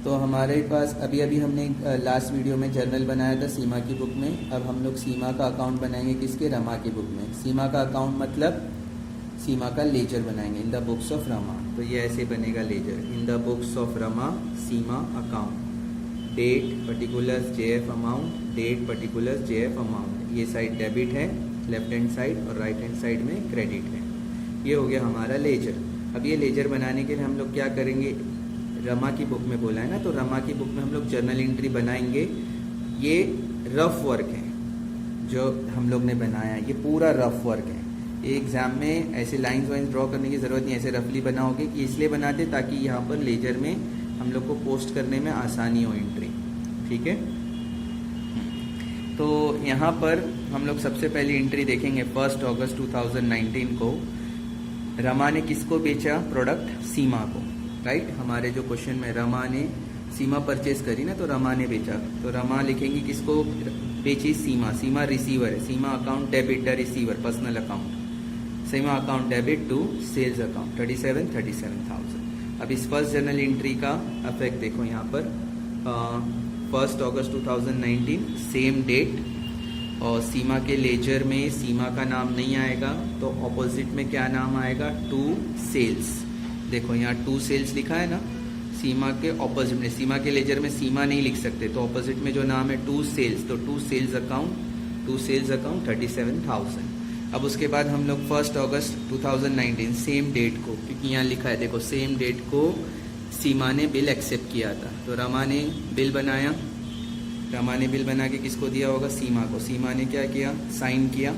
तो हमारे पास अभी अभी हमने लास्ट वीडियो में जर्नल बनाया था सीमा की बुक में। अब हम लोग सीमा का अकाउंट बनाएंगे किसके, रमा की बुक में। सीमा का अकाउंट मतलब सीमा का लेजर बनाएंगे in the books of Rama. तो ये ऐसे बनेगा ledger in the books of Rama Seema account, date particulars JF amount, date particulars JF amount. ये साइड डेबिट है लेफ्ट हैंड साइड और राइट हैंड साइड में क्रेडिट है। ये हो गया हमारा लेजर। अब ये लेजर बनाने के लिए हम लोग क्या करेंगे, रमा की बुक में बोला है ना, तो रमा की बुक में हम लोग जर्नल एंट्री बनाएंगे। ये रफ वर्क है जो हम लोग ने बनाया है, ये पूरा रफ वर्क है। ये एग्जाम में ऐसे लाइंस वाइंस ड्रॉ करने की ज़रूरत नहीं, ऐसे रफली बनाओगे कि इसलिए बनाते ताकि यहाँ पर लेजर में हम लोग को पोस्ट करने में आसानी हो एंट्री। ठीक है, तो यहाँ पर हम लोग सबसे पहली एंट्री देखेंगे 1 अगस्त 2019 को। रमा ने किसको बेचा प्रोडक्ट, सीमा को, राइट। हमारे जो क्वेश्चन में रमा ने सीमा परचेज करी ना, तो रमा ने बेचा, तो रमा लिखेंगे किसको बेची, सीमा। सीमा रिसीवर है, Seema account debit the receiver personal account, Seema account debit to sales account 37,000। अब इस फर्स्ट जर्नल एंट्री का इफेक्ट देखो यहाँ पर 1 अगस्त 2019 सेम डेट, और सीमा के लेजर में सीमा का नाम नहीं आएगा तो ऑपोजिट में क्या नाम आएगा, टू सेल्स। देखो यहाँ टू सेल्स लिखा है ना, सीमा के ऑपोजिट में, सीमा के लेजर में सीमा नहीं लिख सकते तो ऑपोजिट में जो नाम है टू सेल्स, तो टू सेल्स अकाउंट 37,000। अब उसके बाद हम लोग 1 अगस्त 2019 सेम डेट को, क्योंकि यहाँ लिखा है देखो सेम डेट को सीमा ने बिल एक्सेप्ट किया था, तो रमा ने बिल बनाया, रमा ने बिल बना के किसको दिया होगा, सीमा को। सीमा ने क्या किया, साइन किया,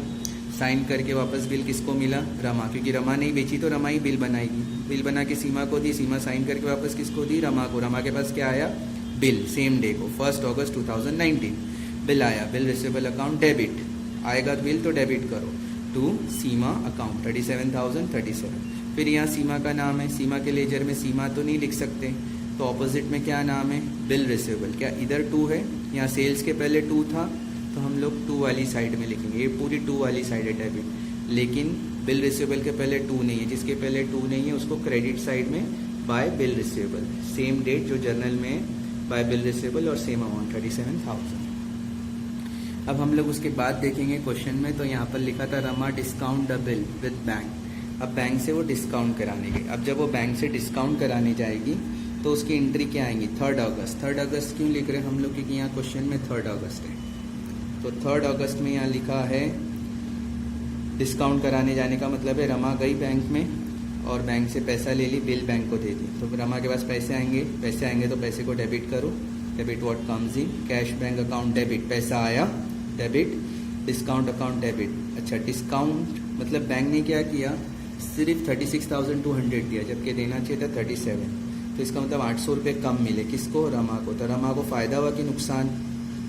साइन करके वापस बिल किसको मिला, रमा, क्योंकि रमा ने ही बेची तो रमा ही बिल बनाएगी। बिल बना के सीमा को दी, सीमा साइन करके वापस किसको दी, रमा को। रमा के पास क्या आया, बिल, सेम डे को 1 अगस्त 2019 बिल आया। बिल रिसीवेबल अकाउंट डेबिट आएगा, बिल तो डेबिट करो टू सीमा अकाउंट 37,037। फिर यहाँ सीमा का नाम है, सीमा के लेजर में सीमा तो नहीं लिख सकते तो ऑपोजिट में क्या नाम है, बिल रिसीवेबल। क्या इधर 2 है, यहाँ सेल्स के पहले 2 था तो हम लोग 2 वाली साइड में लिखेंगे, ये पूरी 2 वाली साइड है डेबिट, लेकिन बिल रिसीवेबल के पहले 2 नहीं है, जिसके पहले 2 नहीं है उसको क्रेडिट साइड में by bill receivable, same date जो जर्नल में बाय बिल रिसीवेबल और सेम अमाउंट 37,000। अब हम लोग उसके बाद देखेंगे क्वेश्चन में, तो यहाँ पर लिखा था Rama discount the bill with bank. अब बैंक से वो डिस्काउंट कराने गई। अब जब वो बैंक से डिस्काउंट कराने जाएगी तो उसकी एंट्री क्या आएंगी, 3 अगस्त। 3 अगस्त क्यों लिख रहे हैं हम लोग, क्योंकि यहाँ क्वेश्चन में 3 अगस्त है, तो 3 अगस्त में यहाँ लिखा है डिस्काउंट कराने जाने का मतलब है रमा गई बैंक में और बैंक से पैसा ले ली, बिल बैंक को दे दी। तो रमा के पास पैसे आएंगे तो पैसे को डेबिट करो, debit what comes in, cash bank account debit, पैसा आया डेबिट, डिस्काउंट अकाउंट डेबिट। अच्छा, डिस्काउंट मतलब बैंक ने क्या किया, सिर्फ 36,200 दिया जबकि देना चाहिए था 37, तो इसका मतलब 800 रुपये कम मिले किसको, रमा को। तो रमा को फ़ायदा हुआ कि नुकसान,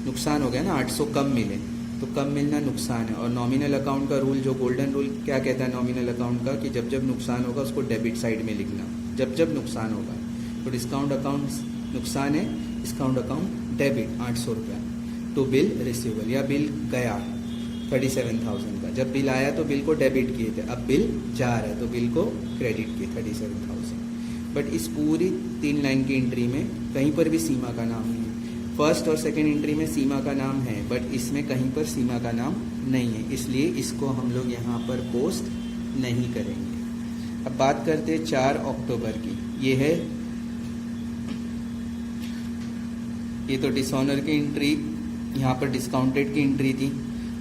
नुकसान हो गया ना, 800 कम मिले, तो कम मिलना नुकसान है। और नॉमिनल अकाउंट का रूल, जो गोल्डन रूल क्या कहता है नॉमिनल अकाउंट का, कि जब जब नुकसान होगा उसको डेबिट साइड में लिखना, जब जब नुकसान होगा। तो डिस्काउंट अकाउंट नुकसान है, डिस्काउंट अकाउंट डेबिट 800 रुपया टू बिल रिसीवेबल, या बिल गया 37,000 का, जब बिल आया तो बिल को डेबिट किए थे, अब बिल जा रहा है तो बिल को क्रेडिट किए 37,000। बट इस पूरी 3 लाइन की एंट्री में कहीं पर भी सीमा का नाम नहीं है। फर्स्ट और सेकंड एंट्री में सीमा का नाम है बट इसमें कहीं पर सीमा का नाम नहीं है, इसलिए इसको हम लोग यहाँ पर पोस्ट नहीं करेंगे। अब बात करते हैं 4 अक्टूबर की। ये है, ये तो डिसऑनर की एंट्री, यहाँ पर डिस्काउंटेड की एंट्री थी।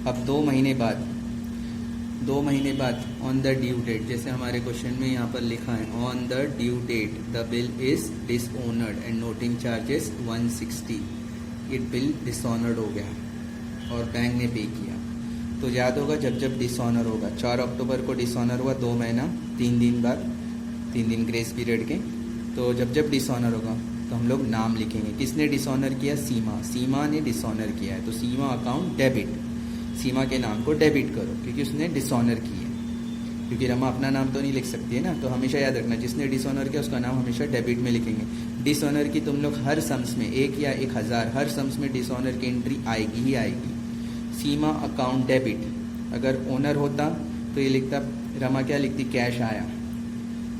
अब 2 महीने बाद ऑन द ड्यू डेट, जैसे हमारे क्वेश्चन में यहाँ पर लिखा है on the due date the bill is dishonoured and noting charges 160, ये बिल डिसऑनर्ड हो गया और बैंक ने पे किया। तो याद होगा जब जब डिसऑनर होगा, 4 अक्टूबर को डिसऑनर हुआ, 2 महीना 3 दिन बाद, 3 दिन ग्रेस पीरियड के, तो जब जब डिसऑनर होगा तो हम लोग नाम लिखेंगे। किसने डिसऑनर किया, सीमा ने डिसऑनर किया है, तो सीमा अकाउंट डेबिट, सीमा के नाम को डेबिट करो क्योंकि उसने डिसऑनर किया है, क्योंकि रमा अपना नाम तो नहीं लिख सकती है ना, तो हमेशा याद रखना जिसने डिसऑनर किया उसका नाम हमेशा डेबिट में लिखेंगे। डिसऑनर की तुम लोग हर सम्स में 1 या 1000 हर सम्स में डिसऑनर की एंट्री आएगी ही आएगी। सीमा अकाउंट डेबिट, अगर ओनर होता तो ये लिखता, रमा क्या लिखती, कैश आया,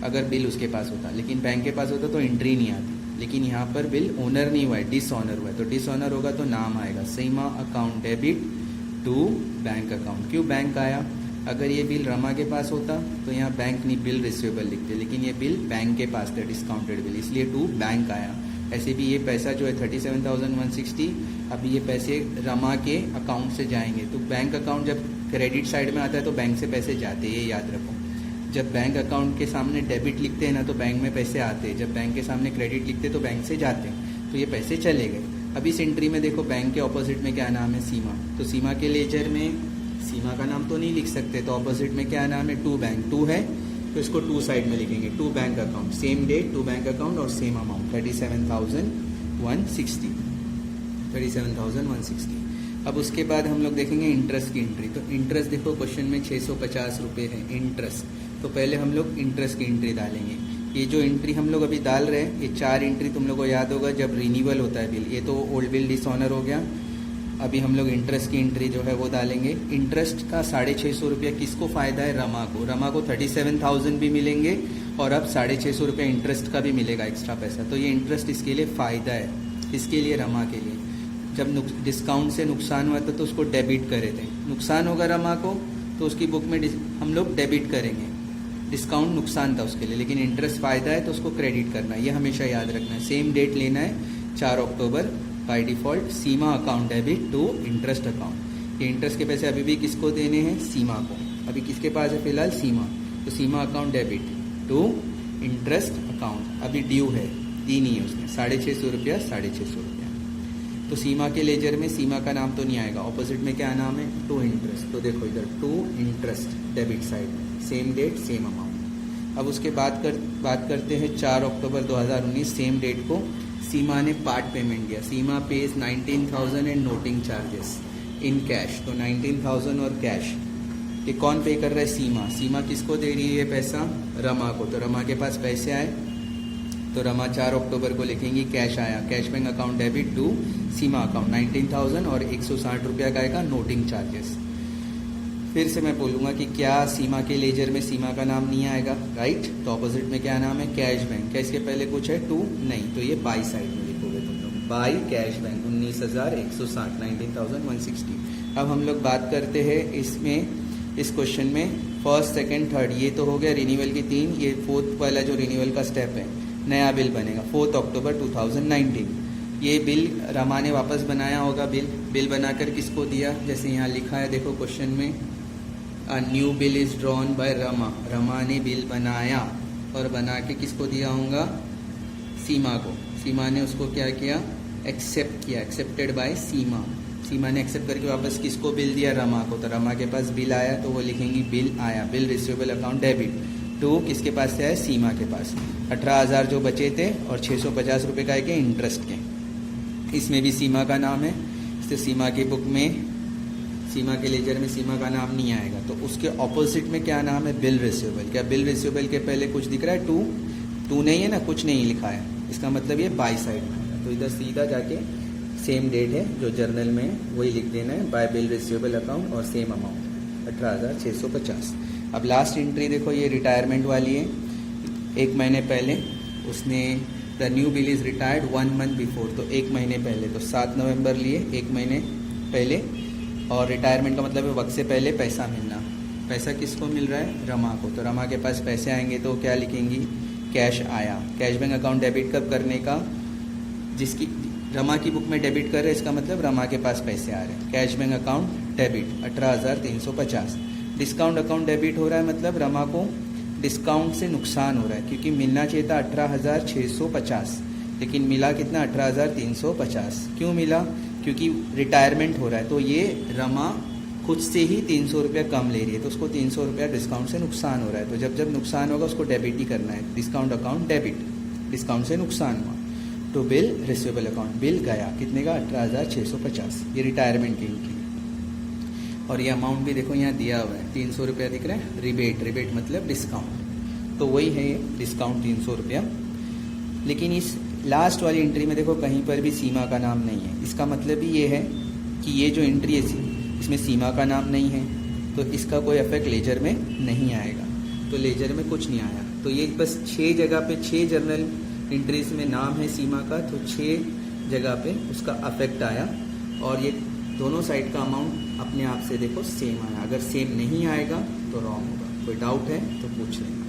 अगर बिल उसके पास होता, लेकिन बैंक के पास होता तो एंट्री नहीं आती, लेकिन यहाँ पर बिल ओनर नहीं हुआ है, डिसऑनर हुआ है। तो डिसऑनर होगा तो नाम आएगा Seema account debit to bank account. क्यों बैंक आया? अगर ये बिल रमा के पास होता तो यहाँ बैंक नहीं बिल रिसीवेबल लिखते, लेकिन ये बिल बैंक के पास था डिस्काउंटेड बिल, इसलिए टू बैंक आया। ऐसे भी ये पैसा जो है 37,160, अभी ये पैसे रमा के अकाउंट से जाएंगे। तो बैंक अकाउंट जब क्रेडिट साइड में आता है तो बैंक से पैसे जाते हैं, ये याद रखो। जब बैंक अकाउंट के सामने डेबिट लिखते हैं ना तो बैंक में पैसे आते हैं, जब बैंक के सामने क्रेडिट लिखते हैं तो बैंक से जाते हैं। तो ये पैसे चले गए। अब इस एंट्री में देखो बैंक के ऑपोजिट में क्या नाम है? सीमा। तो सीमा के लेजर में सीमा का नाम तो नहीं लिख सकते, तो ऑपोजिट में क्या नाम है? To bank. टू है तो इसको टू साइड में लिखेंगे, to bank account, same date, to bank account और सेम अमाउंट 37,160। 37,160। अब उसके बाद हम लोग देखेंगे इंटरेस्ट की एंट्री। तो इंटरेस्ट देखो क्वेश्चन में 650 रुपये है इंटरेस्ट। तो पहले हम लोग इंटरेस्ट की एंट्री डालेंगे। ये जो एंट्री हम लोग अभी डाल रहे हैं, ये 4 एंट्री तुम लोग को याद होगा जब रिन्यूअल होता है बिल। ये तो ओल्ड बिल डिसऑनर हो गया। अभी हम लोग इंटरेस्ट की एंट्री जो है वो डालेंगे। इंटरेस्ट का 650 रुपया किसको फ़ायदा है? रमा को। रमा को 37,000 भी मिलेंगे और अब 650 रुपया इंटरेस्ट का भी मिलेगा एक्स्ट्रा पैसा। तो ये इंटरेस्ट इसके लिए फ़ायदा है, इसके लिए रमा के लिए। जब डिस्काउंट से नुकसान हुआ था तो उसको डेबिट करे थे। नुकसान होगा रमा को तो उसकी बुक में हम लोग डेबिट करेंगे। डिस्काउंट नुकसान था उसके लिए, लेकिन इंटरेस्ट फ़ायदा है तो उसको क्रेडिट करना है। ये हमेशा याद रखना है। सेम डेट लेना है 4 अक्टूबर by default. Seema account debit to interest account. ये इंटरेस्ट के पैसे अभी भी किसको देने हैं? सीमा को। अभी किसके पास है फिलहाल? सीमा। तो Seema account debit to interest account. अभी ड्यू है, दी नहीं है उसने, 650 रुपया, 650 रुपया। तो सीमा के लेजर में सीमा का नाम तो नहीं आएगा। ऑपोजिट में क्या नाम है? To interest. तो देखो इधर टू इंटरेस्ट डेबिट साइड में, सेम डेट सेम अमाउंट। अब उसके बात करते हैं 4 अक्टूबर 2019 सेम डेट को सीमा ने पार्ट पेमेंट दिया। Seema pays 19,000 and noting charges in cash. तो 19,000 और कैश, ये कौन पे कर रहा है? सीमा। सीमा किसको दे रही है पैसा? रमा को। तो रमा के पास पैसे आए तो रमा 4 अक्टूबर को लिखेंगी कैश आया, cash bank account debit to Seema account 19,000 और 160 रुपया का आएगा नोटिंग चार्जेस। फिर से मैं बोलूँगा कि क्या सीमा के लेजर में सीमा का नाम नहीं आएगा? राइट। तो ऑपोजिट में क्या नाम है? Cash bank. कैश के पहले कुछ है? टू नहीं, तो ये बाई साइड में लिखोगे तुम लोग, बाई कैश बैंक 19,160, 19,160। अब हम लोग बात करते हैं इसमें, इस क्वेश्चन में फर्स्ट सेकंड थर्ड, ये तो हो गया रिन्यूअल की 3। ये फोर्थ वाला जो रिन्यूअल का स्टेप है, नया बिल बनेगा 4 अक्टूबर 2019। ये बिल रमा ने वापस बनाया होगा। बिल बनाकर किसको दिया? जैसे यहाँ लिखा है देखो क्वेश्चन में, a new bill is drawn by Rama. Rama ने बिल बनाया और बना के किसको दिया होगा? सीमा को। सीमा ने उसको क्या किया? एक्सेप्ट किया, एक्सेप्टेड बाय सीमा। सीमा ने एक्सेप्ट करके वापस किसको बिल दिया? रमा को। तो रमा के पास बिल आया तो वो लिखेंगी बिल आया, bill receivable account debit to किसके पास से आया? सीमा के पास। 18,000 जो बचे थे और 650 रुपये का के इंटरेस्ट के। इसमें भी सीमा का नाम है, इससे सीमा की बुक में, सीमा के लेजर में सीमा का नाम नहीं आएगा। तो उसके ऑपोजिट में क्या नाम है? Bill receivable. क्या बिल रिसीवेबल के पहले कुछ दिख रहा है? टू नहीं है ना, कुछ नहीं लिखा है, इसका मतलब ये बाई साइड में आएगा। तो इधर सीधा जाके सेम डेट है जो जर्नल में है वही लिख देना है, बाय बिल रिसीवेबल अकाउंट और सेम अमाउंट 18,650। अब लास्ट एंट्री देखो, ये रिटायरमेंट वाली है। 1 महीने पहले उसने the new bill is retired 1 month before. तो 1 महीने पहले, तो 7 नवंबर लिए, 1 महीने पहले। और रिटायरमेंट का मतलब है वक्त से पहले पैसा मिलना। पैसा किसको मिल रहा है? रमा को। तो रमा के पास पैसे आएंगे तो क्या लिखेंगी? कैश आया। कैश बैंक अकाउंट डेबिट कब करने का? जिसकी रमा की बुक में डेबिट कर रहे हैं, इसका मतलब रमा के पास पैसे आ रहे हैं। Cash bank account debit 18,350। Discount account debit हो रहा है, मतलब रमा को डिस्काउंट से नुकसान हो रहा है, क्योंकि मिलना चाहिए था 18,650 लेकिन मिला कितना? 18,350। क्यों मिला? क्योंकि रिटायरमेंट हो रहा है। तो ये रमा खुद से ही 300 रुपया कम ले रही है, तो उसको 300 रुपया डिस्काउंट से नुकसान हो रहा है। तो जब नुकसान होगा उसको डेबिट ही करना है। डिस्काउंट अकाउंट डेबिट, डिस्काउंट से नुकसान हुआ तो बिल रिसीवेबल अकाउंट, बिल गया कितने का? 18,650। ये रिटायरमेंट की इनकी। और ये अमाउंट भी देखो यहाँ दिया हुआ है, 300 रुपया दिख रहा है। रिबेट मतलब डिस्काउंट, तो वही है ये डिस्काउंट 300 रुपया। लेकिन इस लास्ट वाली एंट्री में देखो कहीं पर भी सीमा का नाम नहीं है। इसका मतलब ही ये है कि ये जो एंट्री है इसमें सीमा का नाम नहीं है, तो इसका कोई इफेक्ट लेजर में नहीं आएगा। तो लेजर में कुछ नहीं आया। तो ये बस 6 जगह पे 6 जर्नल इंट्रीज में नाम है सीमा का, तो 6 जगह पे उसका अफेक्ट आया और ये दोनों साइड का अमाउंट अपने आप से देखो सेम आया। अगर सेम नहीं आएगा तो रॉन्ग होगा। कोई डाउट है तो पूछ लेना।